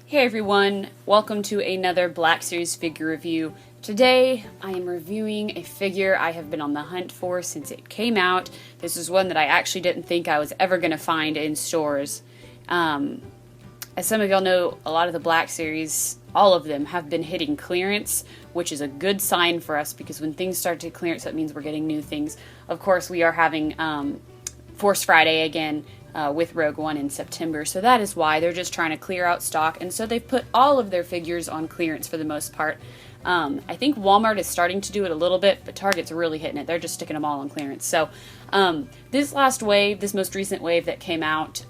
Hey everyone, welcome to another Black Series figure review. Today I am reviewing a figure I have been on the hunt for since it came out. This is one that I actually didn't think I was ever going to find in stores. As some of y'all know, a lot of the Black Series, all of them, have been hitting clearance, which is a good sign for us because when things start to clearance, that means we're getting new things. Of course, we are having Force Friday again with Rogue One in September, so that is why they're just trying to clear out stock, and so they've put all of their figures on clearance for the most part. I think Walmart is starting to do it a little bit, but Target's really hitting it. They're just sticking them all on clearance. So this last wave, this most recent wave that came out,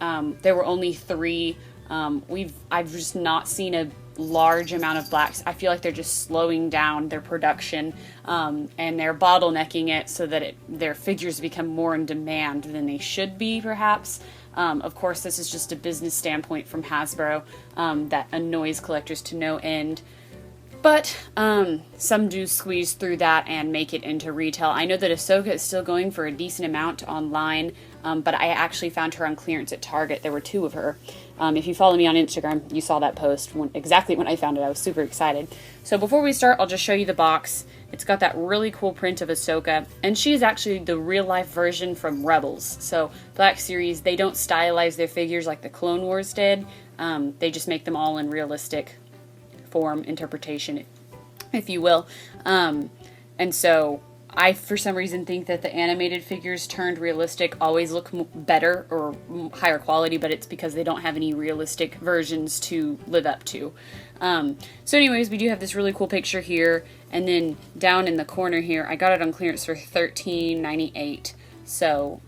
there were only 3. I've just not seen a large amount of blacks. I feel like they're just slowing down their production and they're bottlenecking it so that their figures become more in demand than they should be, perhaps. Of course, this is just a business standpoint from Hasbro that annoys collectors to no end. But some do squeeze through that and make it into retail. I know that Ahsoka is still going for a decent amount online, but I actually found her on clearance at Target. There were 2 of her. If you follow me on Instagram, you saw that post exactly when I found it. I was super excited. So before we start, I'll just show you the box. It's got that really cool print of Ahsoka, and she's actually the real-life version from Rebels. So Black Series, they don't stylize their figures like the Clone Wars did. They just make them all in realistic form, interpretation, if you will. And so I, for some reason, think that the animated figures turned realistic always look better or higher quality, but it's because they don't have any realistic versions to live up to. So anyways, we do have this really cool picture here, and then down in the corner here, I got it on clearance for $13.98. So,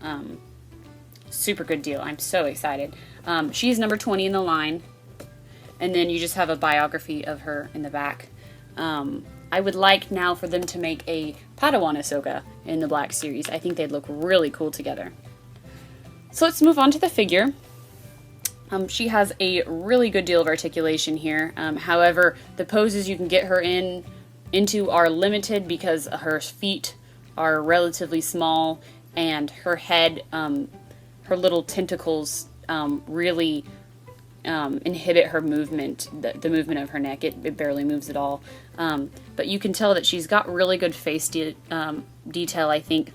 super good deal. I'm so excited. She's number 20 in the line, and then you just have a biography of her in the back. I would like now for them to make a Padawan Ahsoka in the Black Series. I think they'd look really cool together. So let's move on to the figure. She has a really good deal of articulation here. However, the poses you can get her into are limited because her feet are relatively small and her head, her little tentacles really inhibit her movement, the movement of her neck. It barely moves at all. But you can tell that she's got really good face detail, I think.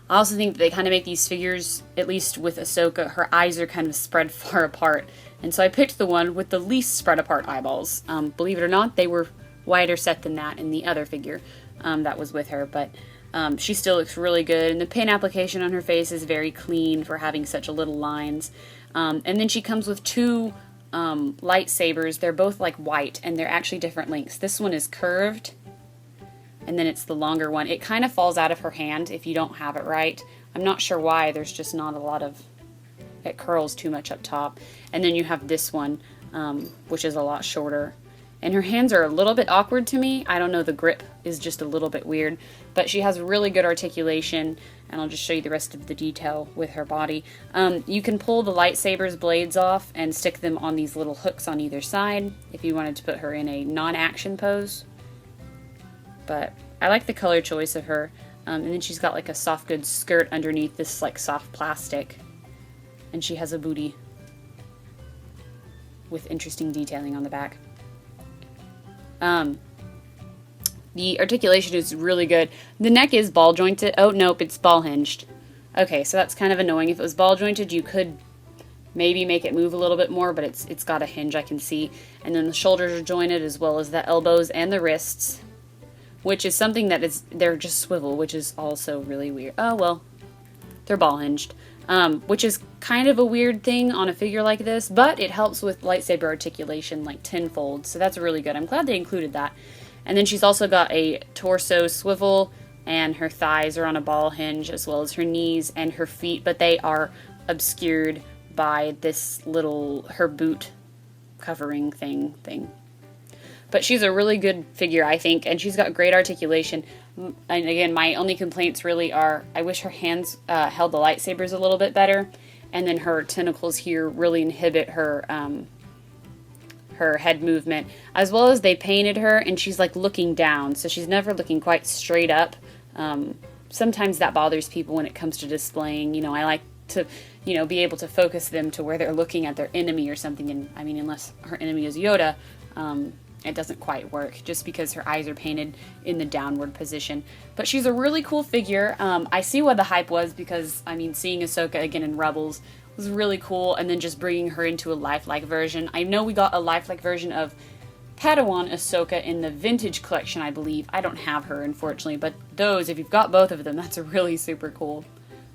I also think that they kind of make these figures, at least with Ahsoka, her eyes are kind of spread far apart. And so I picked the one with the least spread apart eyeballs. Believe it or not, they were wider set than that in the other figure that was with her. But she still looks really good. And the pin application on her face is very clean for having such little lines. And then she comes with 2 lightsabers. They're both like white, and they're actually different lengths. This one is curved, and then it's the longer one. It kind of falls out of her hand if you don't have it right. I'm not sure why. There's just not a lot of... It curls too much up top. And then you have this one, which is a lot shorter. And her hands are a little bit awkward to me. I don't know, the grip is just a little bit weird. But she has really good articulation, and I'll just show you the rest of the detail with her body. You can pull the lightsaber's blades off and stick them on these little hooks on either side if you wanted to put her in a non-action pose. But I like the color choice of her. And then she's got like a soft goods skirt underneath this like soft plastic. And she has a booty with interesting detailing on the back. The articulation is really good. The neck is ball jointed. Oh, nope, it's ball hinged. Okay, so that's kind of annoying. If it was ball jointed, you could maybe make it move a little bit more, but it's got a hinge, I can see. And then the shoulders are jointed, as well as the elbows and the wrists, which is something they're just swivel, which is also really weird. Oh, well, they're ball hinged, which is kind of a weird thing on a figure like this, but it helps with lightsaber articulation like tenfold, so that's really good. I'm glad they included that. And then she's also got a torso swivel, and her thighs are on a ball hinge, as well as her knees and her feet, but they are obscured by this little, her boot covering thing. But she's a really good figure, I think, and she's got great articulation. And again, my only complaints really are, I wish her hands held the lightsabers a little bit better, and then her tentacles here really inhibit her her head movement, as well as they painted her and she's like looking down, so she's never looking quite straight up. Sometimes that bothers people when it comes to displaying. You know, I like to you know, be able to focus them to where they're looking at their enemy or something. And I mean, unless her enemy is Yoda, it doesn't quite work just because her eyes are painted in the downward position. But she's a really cool figure. I see what the hype was because, I mean, seeing Ahsoka again in Rebels was really cool, and then just bringing her into a lifelike version. I know we got a lifelike version of Padawan Ahsoka in the vintage collection, I believe. I don't have her, unfortunately, but those, if you've got both of them, that's really super cool.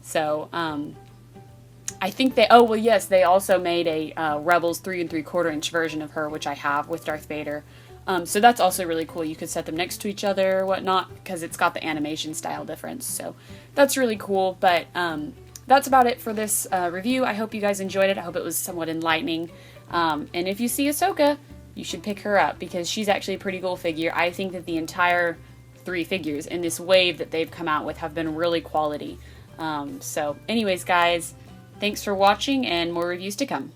So, I think they, oh, well, yes, they also made a Rebels 3 3/4 inch version of her, which I have with Darth Vader. So that's also really cool. You could set them next to each other or whatnot, because it's got the animation style difference. So that's really cool. But that's about it for this review. I hope you guys enjoyed it. I hope it was somewhat enlightening. And if you see Ahsoka, you should pick her up, because she's actually a pretty cool figure. I think that the entire 3 figures in this wave that they've come out with have been really quality. So anyways, guys, thanks for watching, and more reviews to come.